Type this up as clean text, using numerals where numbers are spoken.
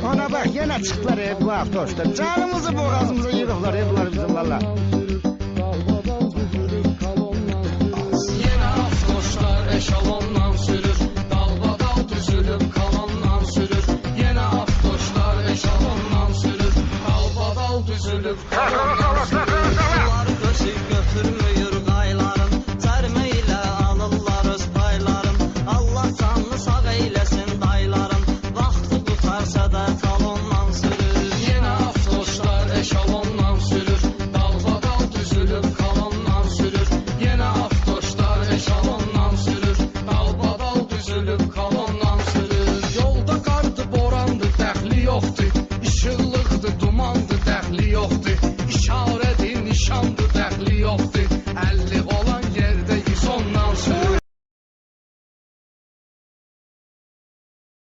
Ana bak yine çıktılar bu hafta. Canımızı boğazımıza yığıqlar bunlar bizim valla. Yine haftoşlar eşalonlar